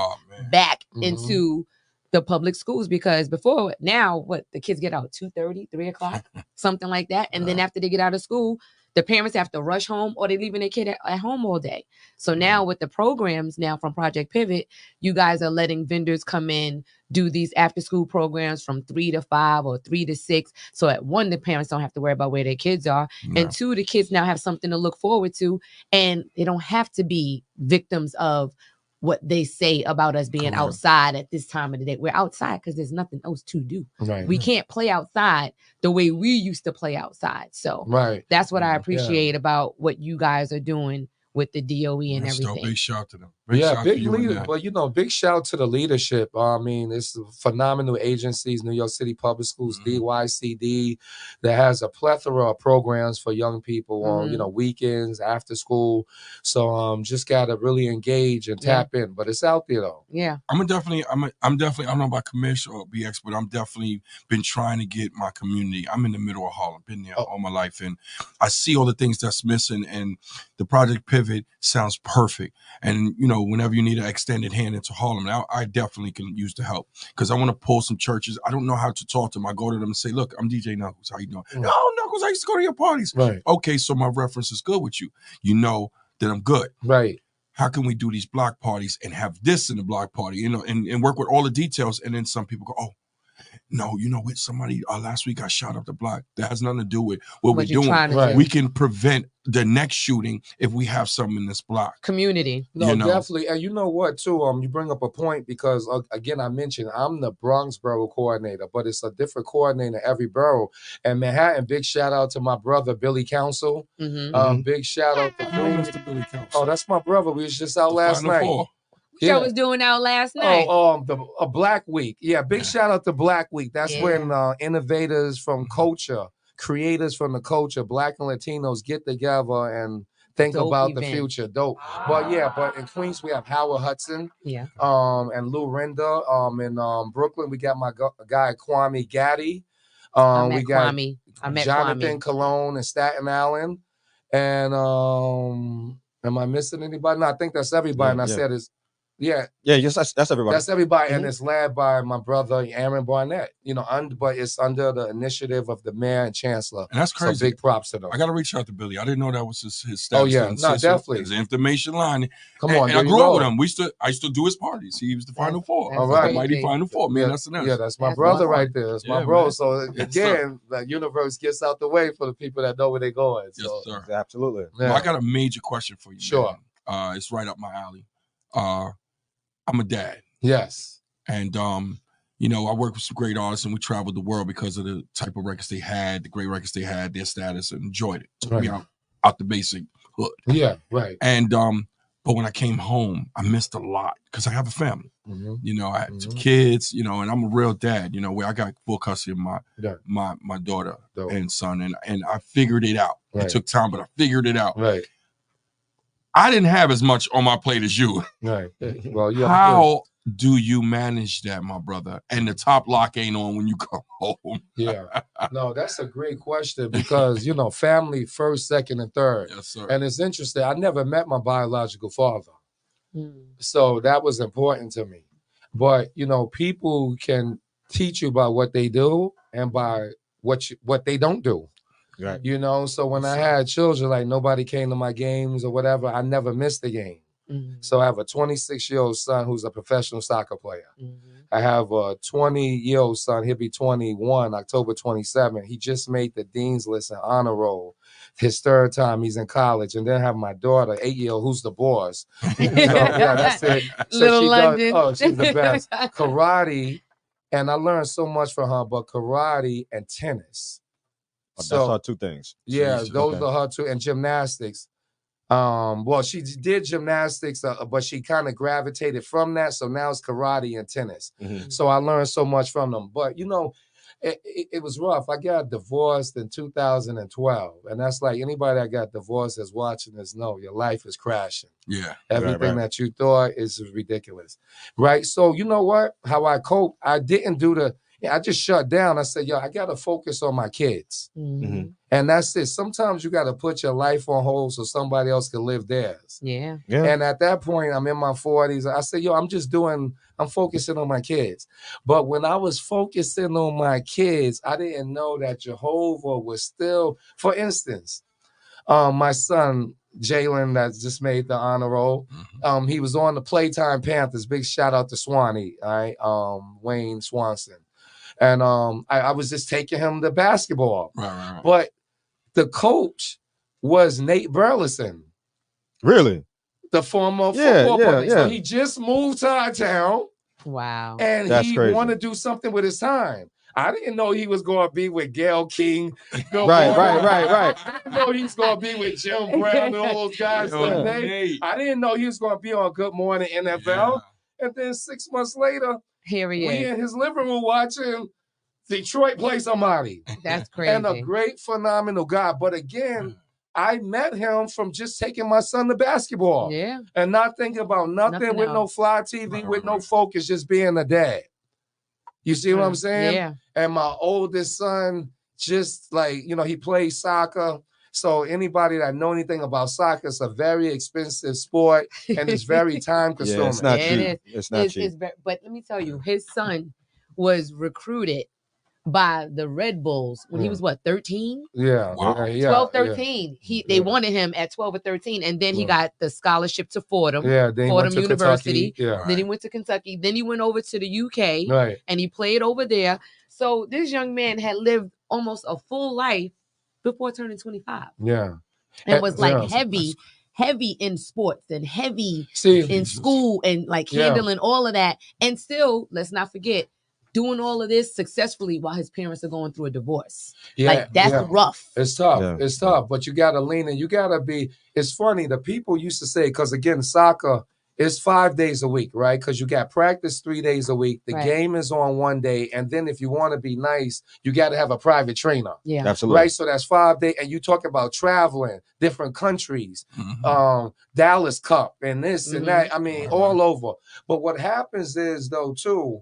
back into the public schools, because before now, the kids get out 2:30, 3 o'clock, something like that. And then after they get out of school, the parents have to rush home or they're leaving their kid at home all day. So now with the programs now from Project Pivot, you guys are letting vendors come in, do these after school programs from 3 to 5 or 3 to 6. So at 1, the parents don't have to worry about where their kids are. And 2, the kids now have something to look forward to. And they don't have to be victims of what they say about us being outside at this time of the day. We're outside because there's nothing else to do. Right. We can't play outside the way we used to play outside. So that's what I appreciate about what you guys are doing with the DOE and everything. Big shout to them. Big leader. But you know, big shout to the leadership. I mean, it's phenomenal agencies, New York City Public Schools, DYCD, that has a plethora of programs for young people on, you know, weekends, after school. So just gotta really engage and tap in. But it's out there though. Yeah. I'm definitely, I don't know about commission or BX, but I'm definitely been trying to get my community. I'm in the middle of Harlem, been there all my life. And I see all the things that's missing, and the Project Pivot sounds perfect. And, you know, whenever you need an extended hand into Harlem, now I definitely can use the help because I want to pull some churches. I don't know how to talk to them. I go to them and say, look, I'm DJ Knuckles. How you doing? Oh, Knuckles, I used to go to your parties. Right. Okay, so my reference is good with you. You know that I'm good. Right. How can we do these block parties and have this in the block party, you know, and work with all the details? And then some people go, oh, no, you know what? Somebody last week got shot up the block. That has nothing to do with what we're doing. Right. We can prevent the next shooting if we have something in this block. Community. No, definitely. And you know what, too? You bring up a point because, again, I mentioned I'm the Bronx borough coordinator, but it's a different coordinator every borough. And Manhattan, big shout out to my brother, Billy Council. Big shout out to Mr. Billy Council. Oh, that's my brother. We was just out last night. Show was doing out last night. A Black Week. Yeah, big shout out to Black Week. That's when innovators from culture, creators from the culture, Black and Latinos get together and think about the future. Dope. But in Queens we have Howard Hudson. And Lou Renda. In Brooklyn we got my guy Kwame Gaddy. We got Jonathan Cologne in Staten Island. And am I missing anybody? No, I think that's everybody. And I said it's yes, that's everybody. That's everybody, and it's led by my brother Aaron Barnett. You know, but it's under the initiative of the mayor and chancellor. And that's crazy. So big props to them. I got to reach out to Billy. I didn't know that was his staff. Oh yeah, no, definitely. His information line. Come on, and I grew up with him. I used to do his parties. He was the Final Four. All right, the mighty Final Four. Man, that's that's my brother right there. That's my bro. Man. So again, the universe gets out the way for the people that know where they're going. So. Yes, sir. Absolutely. Well, I got a major question for you. Sure. Man. It's right up my alley. I'm a dad. Yes. And you know, I worked with some great artists and we traveled the world because of the type of records they had, the great records they had, their status, and enjoyed it. Took me out the basic hood. Yeah, right. And but when I came home, I missed a lot because I have a family. You know, I had 2 kids, you know, and I'm a real dad, you know, where I got full custody of my daughter and son, and I figured it out. It took time, but I figured it out. Right. I didn't have as much on my plate as you. Right. Well, how do you manage that, my brother? And the top lock ain't on when you come home. Yeah. No, that's a great question because, you know, family first, second, and third. Yes, sir. And it's interesting. I never met my biological father. So that was important to me. But, you know, people can teach you by what they do and by what they don't do. Right. You know, so when I had children, like nobody came to my games or whatever, I never missed a game. So I have a 26-year-old son who's a professional soccer player. I have a 20-year-old son. He'll be 21, October 27. He just made the dean's list and honor roll. His 3rd time he's in college. And then I have my daughter, 8-year-old, who's the boss. So, yeah, that's it. So Little London. she's the best. Karate, and I learned so much from her, but karate and tennis. That's our 2 things. Yeah, those are her 2, and gymnastics. Well, she did gymnastics, but she kind of gravitated from that. So now it's karate and tennis. So I learned so much from them. But, you know, it was rough. I got divorced in 2012. And that's like anybody that got divorced that's watching this know your life is crashing. Yeah. Everything that you thought is ridiculous. Right. So you know what? How I cope, I didn't do I just shut down. I said, yo, I got to focus on my kids. And that's it. Sometimes you got to put your life on hold so somebody else can live theirs. Yeah. And at that point, I'm in my 40s. I said, yo, I'm focusing on my kids. But when I was focusing on my kids, I didn't know that Jehovah was still, for instance, my son, Jalen, that just made the honor roll. He was on the Playtime Panthers. Big shout out to Swanee, all right? Wayne Swanson. And I was just taking him to basketball. Right. But the coach was Nate Burleson. Really? The former football player. Yeah. So he just moved to our town. Wow. And That's he crazy. wanted to do something with his time. I didn't know he was going to be with Gail King. Right. I didn't know he was going to be with Jim Brown and all those guys. I didn't know he was going to be on Good Morning NFL. Yeah. And then 6 months later, here he is. We in his living room watching Detroit play somebody. That's crazy. And a great, phenomenal guy. But again, I met him from just taking my son to basketball. Yeah. And not thinking about nothing with no fly TV, with no focus, just being a dad. You see what I'm saying? Yeah. And my oldest son, just like, you know, he plays soccer. So anybody that know anything about soccer, it's a very expensive sport and it's very time consuming. Yeah, it's not cheap. It's not cheap. But let me tell you, his son was recruited by the Red Bulls when he was 13? Yeah. Wow. 12, 13. They wanted him at 12 or 13. And then he got the scholarship to Fordham. Yeah, then Fordham University. Yeah. Then he went to Kentucky. Then he went over to the UK. And he played over there. So this young man had lived almost a full life before turning 25. Yeah. And was like heavy in sports and heavy in school and like handling all of that. And still, let's not forget, doing all of this successfully while his parents are going through a divorce. Like that's rough. It's tough. Yeah. It's tough, but you got to lean in. You got to be, it's funny. The people used to say, because again, soccer is 5 days a week, right? Because you got practice 3 days a week. The game is on 1 day. And then if you want to be nice, you got to have a private trainer. Yeah, absolutely. Right. So that's 5 days. And you talk about traveling, different countries, Dallas Cup and this and that. I mean, all over. But what happens is though, too,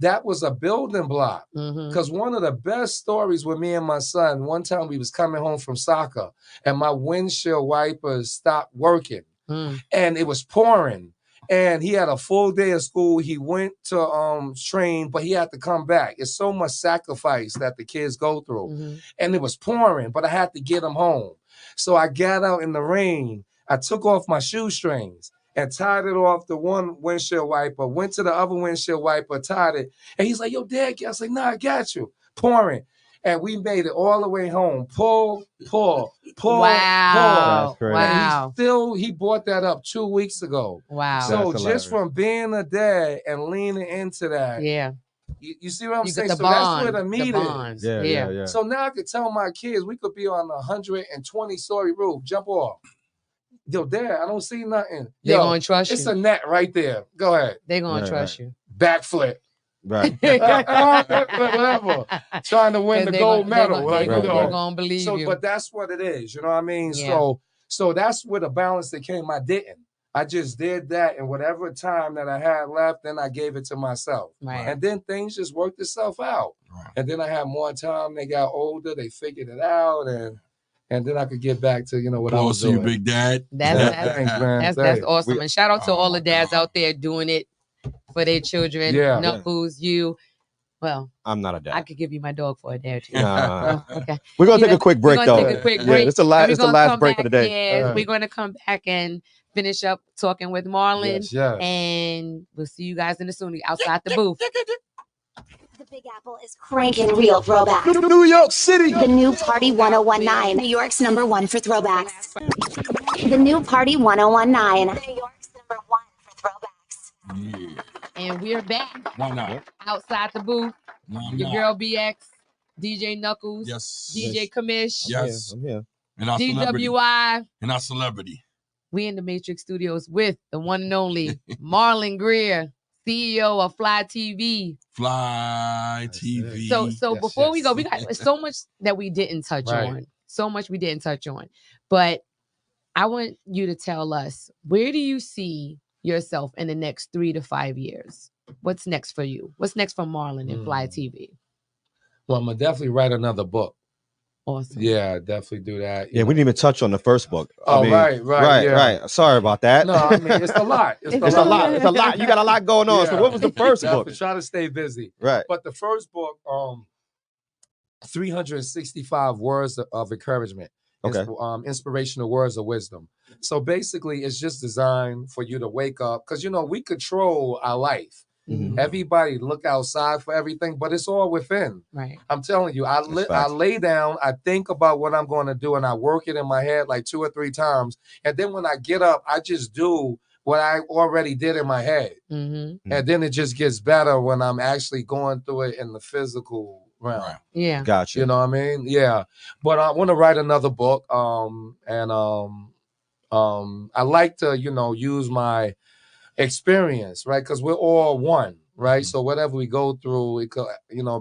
that was a building block. Because one of the best stories with me and my son, one time we was coming home from soccer and my windshield wipers stopped working and it was pouring. And he had a full day of school. He went to train, but he had to come back. It's so much sacrifice that the kids go through. And it was pouring, but I had to get him home. So I got out in the rain. I took off my shoestrings and tied it off the one windshield wiper, went to the other windshield wiper, tied it. And he's like, yo, Dad, I was like, nah, I got you. Pouring. And we made it all the way home. Pull. Wow. Pull. Wow. And he brought that up 2 weeks ago. Wow. So just from being a dad and leaning into that. Yeah. You see what I'm You saying? get the So that's where bond, the meat bonds. is. Yeah. So now I could tell my kids we could be on a 120-story roof, jump off. Yo, Dad, I don't see nothing. They Yo, gonna trust it's you. a net right there. Go ahead. They gonna trust you. Backflip. Right. Whatever. Trying to win the gold medal. They're you know. gonna believe So, you. but that's what it is. You know what I mean? Yeah. So that's where the balance that came. I didn't. I just did that, and whatever time that I had left, then I gave it to myself. Right. And then things just worked itself out. Right. And then I had more time. They got older. They figured it out, and then I could get back to what I was doing. You, Big Dad. Thanks, man. That's awesome. And shout out to all the dads out there doing it for their children. Yeah. Knuckles, you. Well, I'm not a dad. I could give you my dog for a dad too. Nah. Okay. We're gonna take a quick break though. Take a quick Yeah, break. it's the last break of the day. Yeah, we're gonna come back and finish up talking with Marlon. Yes. And we'll see you guys in the studio outside the booth. The Big Apple is cranking real throwbacks. New York City. The new Party 1019, New York's #1 for throwbacks. The new Party 1019, New York's #1 for throwbacks. Yeah. And we're back Why not? outside the booth. Why Your not? girl BX, DJ Knuckles, Yes. DJ Commish, Yes. I'm here. And our celebrity. DWI. And our celebrity. We in the Matrix Studios with the one and only Marlon Greer, CEO of Fly TV. Fly TV. So before we go, we got so much that we didn't touch on. So much we didn't touch on. But I want you to tell us, where do you see yourself in the next 3 to 5 years? What's next for you? What's next for Marlon and Fly TV? Well, I'm gonna definitely write another book. Awesome. Yeah, definitely do that. Yeah, we didn't even touch on the first book. Right. Sorry about that. No, I mean it's a lot. It's a lot. It's a lot. You got a lot going on. Yeah. So what was the first book? Try to stay busy. Right. But the first book, 365 words of encouragement. Okay. Inspirational words of wisdom. So basically, it's just designed for you to wake up because we control our life. Mm-hmm. Everybody look outside for everything, but it's all within. Right. I'm telling you, I lay down, I think about what I'm going to do, and I work it in my head like 2 or 3 times. And then when I get up, I just do what I already did in my head. Mm-hmm. And then it just gets better when I'm actually going through it in the physical realm. Right. Yeah. Gotcha. You know what I mean? Yeah. But I want to write another book. I like to, use my experience, right? Because we're all one, right? So whatever we go through, it could,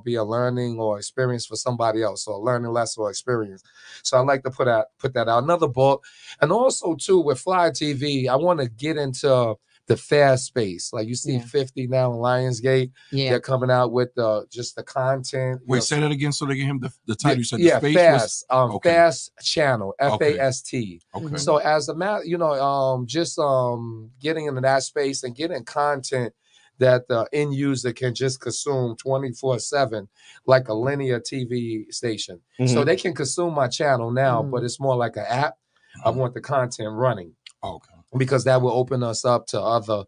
be a learning or experience for somebody else. So a learning lesson or experience. So I like to put that out. Another book. And also too, with Fly TV, I want to get into the fast space. Like you see 50 now in Lionsgate. Yeah. They're coming out with just the content. Wait, say that again so they get him the title. You said yeah, the space fast. was... Fast channel. FAST. Okay. So as a matter, just getting into that space and getting content that the end user can just consume 24/7, like a linear TV station. Mm-hmm. So they can consume my channel now, but it's more like an app. I want the content running. Okay. Because that will open us up to other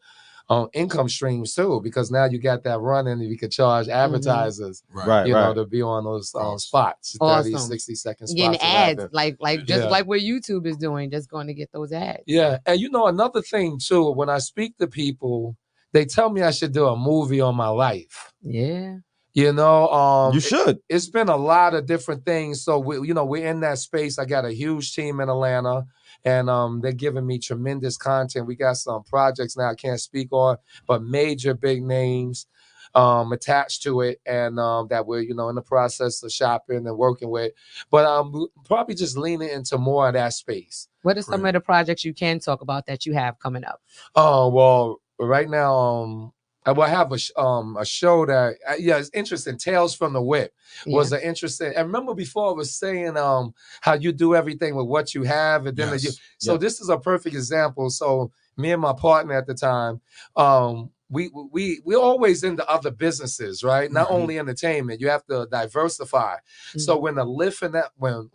income streams too. Because now you got that running, and you can charge advertisers, to be on those spots, 30, 60-second spots. Getting ads, like what YouTube is doing, just going to get those ads. Yeah, and another thing too, when I speak to people, they tell me I should do a movie on my life. Yeah. You should. It's been a lot of different things. So we're in that space. I got a huge team in Atlanta, and they're giving me tremendous content. We got some projects now I can't speak on, but major big names attached to it, and that we're in the process of shopping and working with. But probably just leaning into more of that space. What are some of the projects you can talk about that you have coming up? Oh well, right now I have a show that it's interesting. Tales from the Whip was an interesting. And remember before I was saying how you do everything with what you have, and then this is a perfect example. So me and my partner at the time, we're always into other businesses, right? Not only entertainment. You have to diversify. So when the Lyft and when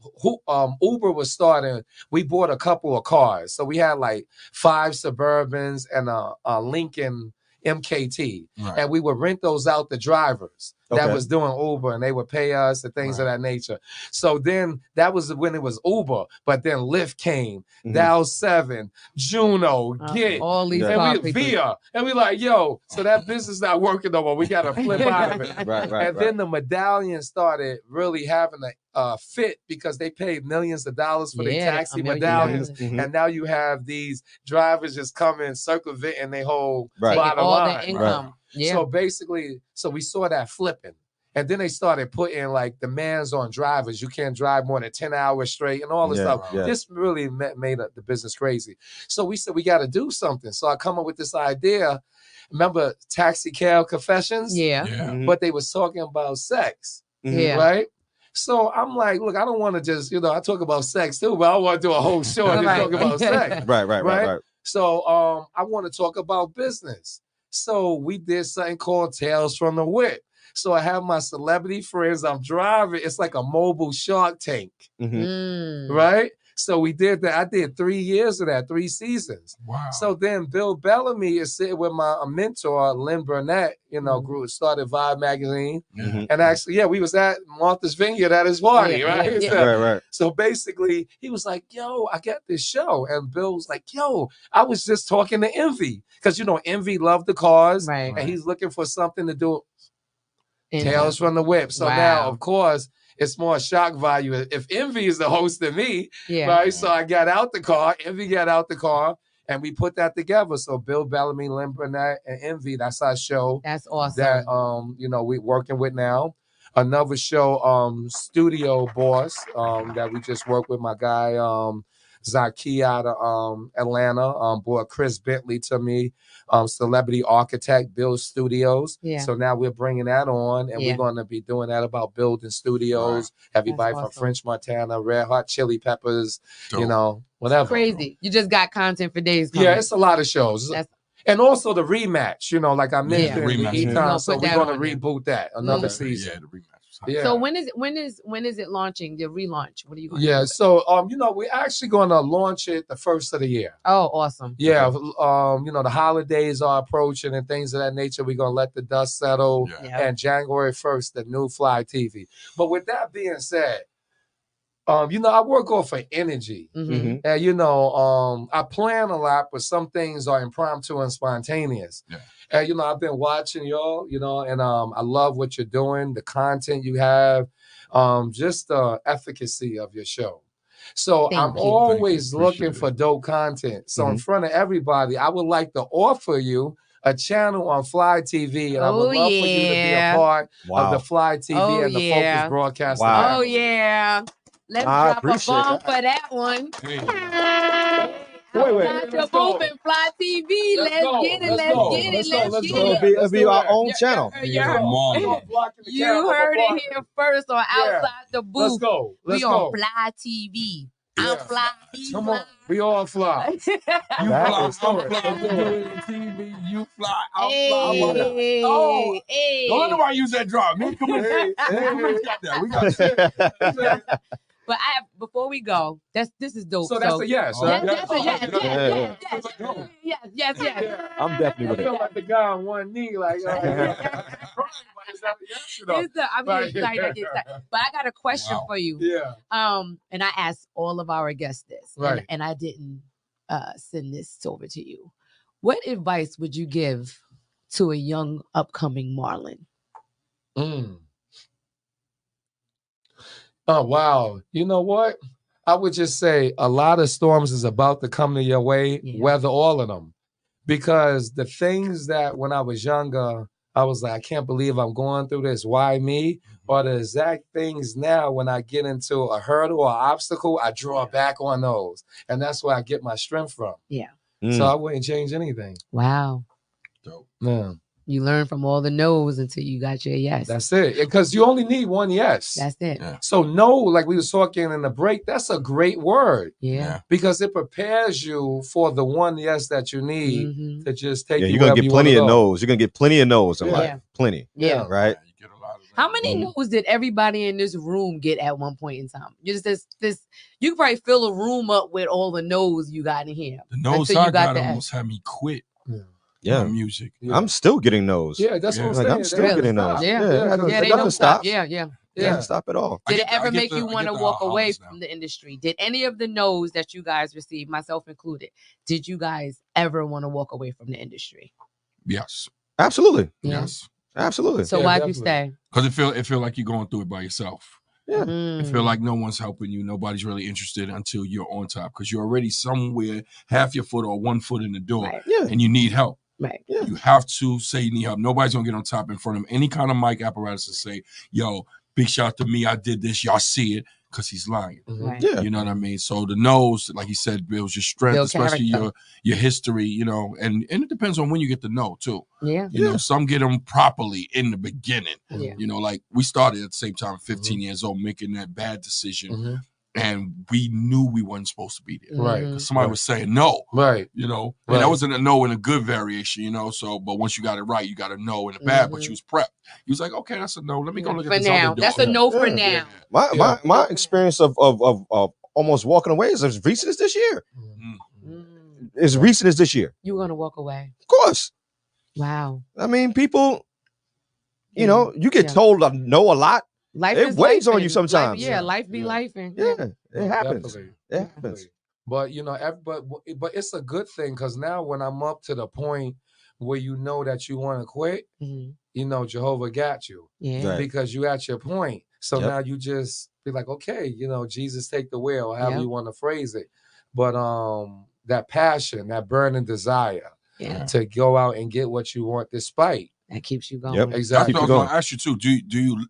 Uber was starting, we bought a couple of cars. So we had like 5 Suburbans and a Lincoln MKT. Right. And we would rent those out to drivers that Okay. was doing Uber, and they would pay us and things of that nature. So then that was when it was Uber, but then Lyft came, Dow 7, Juno, Git, all these and car we people. Via, and we like, yo, so that business not working no more. We got to flip out of it. Right. And then the medallion started really having a fit because they paid millions of dollars for their taxi medallions. And now you have these drivers just coming, circumventing their whole bottom all line. the income. Yeah. So basically, we saw that flipping. And then they started putting like demands on drivers. You can't drive more than 10 hours straight and all this stuff. Yeah. This really made the business crazy. So we said, we got to do something. So I come up with this idea. Remember Taxi Cab Confessions? Yeah. But they was talking about sex. Yeah. Right? So I'm like, look, I don't want to just, I talk about sex too, but I want to do a whole show and just talk about sex. Right. So I want to talk about business. So we did something called Tales from the Whip. So I have my celebrity friends. I'm driving. It's like a mobile Shark Tank, right? So we did that. I did 3 years of that, 3 seasons. Wow. So then Bill Bellamy is sitting with my mentor, Lynn Burnett, started Vibe magazine. And actually, we was at Martha's Vineyard at his party, right? Right. So basically, he was like, yo, I got this show. And Bill was like, yo, I was just talking to Envy. Because, Envy loved the cars. Right. And he's looking for something to do. Tales from the Whip. So now, of course, it's more shock value. If Envy is the host of me, right? So I got out the car, Envy got out the car, and we put that together. So Bill Bellamy, Lynn Burnett, and Envy, that's our show. That's awesome. That we working with now. Another show, Studio Boss, that we just worked with my guy, Zaki out of Atlanta, brought Chris Bentley to me, celebrity architect, build studios. So now we're bringing that on, and we're going to be doing that about building studios. Everybody from French Montana, Red Hot Chili Peppers, whatever. Crazy. You just got content for days. Yeah, it's a lot of shows. And also the rematch, like I mentioned, so we're going to reboot that, another season. Yeah, the rematch. Yeah. So when is it launching? The relaunch? What are you going to do? So we're actually going to launch it the first of the year. Oh, awesome. Yeah, the holidays are approaching and things of that nature. We're going to let the dust settle. And January 1st, the new Fly TV. But with that being said, I work off of energy. And, I plan a lot, but some things are impromptu and spontaneous. Yeah. And, I've been watching y'all, and I love what you're doing, the content you have, just the efficacy of your show. So I'm always looking for dope content. So in front of everybody, I would like to offer you a channel on Fly TV, and I would love for you to be a part of the Fly TV and the Focus Broadcasting. Oh, yeah. Let's drop a bomb for that one. Wait. Let's moving Fly TV. Let's get it. It'll be our own channel. You heard it here first on Outside the Booth. Let's go. We on Fly TV. I'm Fly. Come on. We all fly. You fly, I'm fly. We do it on TV. You fly, I'm fly. Hey. Don't let nobody use that drop. Man, come on. We got that. We got that. But before we go, this is dope. So that's a yes. That's a yes. Yes. I'm definitely with I it. feel like the guy on one knee, like. I'm excited. But I got a question for you. Yeah. And I asked all of our guests this, right? And I didn't send this over to you. What advice would you give to a young upcoming Marlon? Oh, wow. You know what? I would just say a lot of storms is about to come to your way, weather all of them. Because the things that when I was younger, I was like, I can't believe I'm going through this. Why me? Or the exact things now when I get into a hurdle or obstacle, I draw back on those. And that's where I get my strength from. Yeah. So I wouldn't change anything. Wow. Dope. Yeah. You learn from all the no's until you got your yes. That's it. Because you only need one yes. That's it. Yeah. So no, like we was talking in the break, that's a great word. Yeah. Because it prepares you for the one yes that you need to just take you you're going to get plenty of no's. You're going to get plenty of no's in life. Plenty. Yeah. Right? You get a lot of How many no's did everybody in this room get at one point in time? You just you could probably fill a room up with all the no's you got in here. The no's I got almost had me quit. Yeah. my music. Yeah. I'm still getting those. Yeah, that's what I'm Like, saying. I'm still getting those. Yeah. Yeah, Yeah, they nothing don't stop. stops. Yeah. It doesn't stop at all. Did it ever make you I want get to the walk away hollers now. from the industry? Did any of the no's that you guys received, myself included, did you guys ever want to walk away from the industry? Yes. Absolutely. Yeah. Yes. Absolutely. So Yeah, why'd you definitely. stay? Because it feel like you're going through it by yourself. Yeah. It feel like no one's helping you. Nobody's really interested until you're on top because you're already somewhere half your foot or 1 foot in the door, Right. Yeah. and you need help. Right. Yeah. You have to say you need help. Nobody's gonna get on top in front of any kind of mic apparatus and say, "Yo, big shout out to me. I did this. Y'all see it," because he's lying. Right. Yeah. You know what I mean? So the no's, like he said, builds your strength, Build especially character. your history. You know, and it depends on when you get the no too. Yeah. You know, some get them properly in the beginning. Yeah. You know, like we started at the same time, 15 years old, making that bad decision. And we knew we wasn't supposed to be there. Right. Mhm. 'Cause somebody was saying no, Right. you know, and Right. that wasn't a no in a good variation, you know. So, but once you got it right, you got a no in the bad, but you was prepped. You was like, okay, that's a no. Let me go look For at this now. other door. That's a no for Yeah. now. My experience of almost walking away is as recent as this year. As recent as this year. You're gonna walk away. Of course. Wow. I mean, people, you know, you get told no a lot. Life It is weighs on lifing. you sometimes. Life be lifing. Yeah, it happens. Definitely. It happens. But you know, but it's a good thing because now when I'm up to the point where you know that you want to quit, you know Jehovah got you. Yeah. Right. Because you at your point. So Yep. now you just be like, okay, you know, Jesus take the wheel, however Yep. you want to phrase it. But that passion, that burning desire to go out and get what you want despite. That keeps you going. Yep. That's Exactly. what I was going to ask you too. Do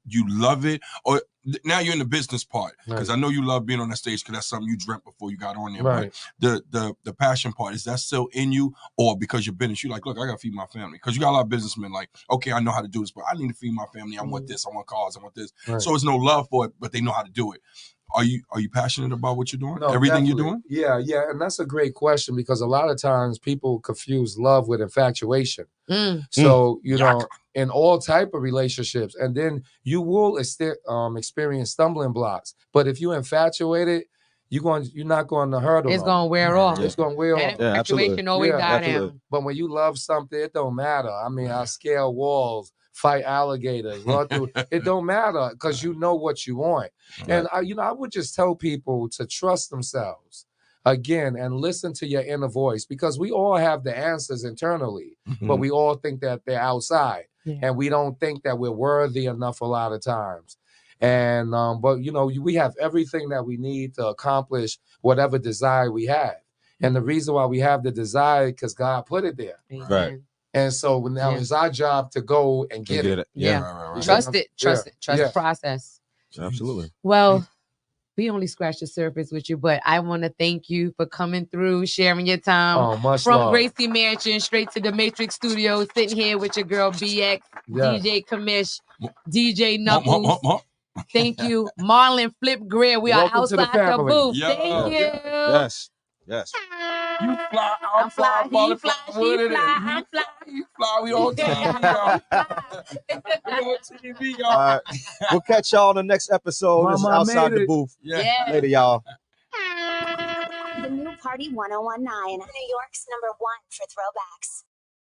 you love it, or now you're in the business part? Because I know you love being on that stage because that's something you dreamt before you got on there. Right. But the passion part, is that still in you, or because you're business, you're like, look, I got to feed my family? Because you got a lot of businessmen like, okay, I know how to do this, but I need to feed my family. I want this. I want cars. I want this. Right. So it's no love for it, but they know how to do it. Are you passionate about what you're doing? No, Everything definitely. you're doing? Yeah, and that's a great question because a lot of times people confuse love with infatuation. So, you know, in all type of relationships, and then you will experience stumbling blocks. But if you're infatuated, you're not going to hurt them. It's gonna wear off. It's going to wear off. Yeah, absolutely. Infatuation always die absolutely. down. But when you love something, it don't matter. I mean, I scale walls, fight alligators, run through. It don't matter because you know what you want. And I would just tell people to trust themselves again and listen to your inner voice because we all have the answers internally, but we all think that they're outside, and we don't think that we're worthy enough a lot of times. And but you know, we have everything that we need to accomplish whatever desire we have. And the reason why we have the desire because God put it there. Right. And so now it's our job to go and get it. Yeah. Right. Trust it. Trust the process. Absolutely. Well, we only scratched the surface with you, but I want to thank you for coming through, sharing your time. Oh, much From love. Gracie Mansion straight to the Matrix Studios, sitting here with your girl BX, DJ Kamish, DJ Knuckles. Thank you, Marlon Flip Greer. We Welcome are to the outside the family. booth. Yeah. Thank you. Yes. Yes. You fly, I'm fly, he Marlon, fly, what she it is? fly, I'm fly. You fly, we on TV, y'all. We on TV, y'all. All right. We'll catch y'all on the next episode. This is Mama Outside made the it. Booth. Yeah. Later, y'all. The new Party 1019, New York's #1 for throwbacks.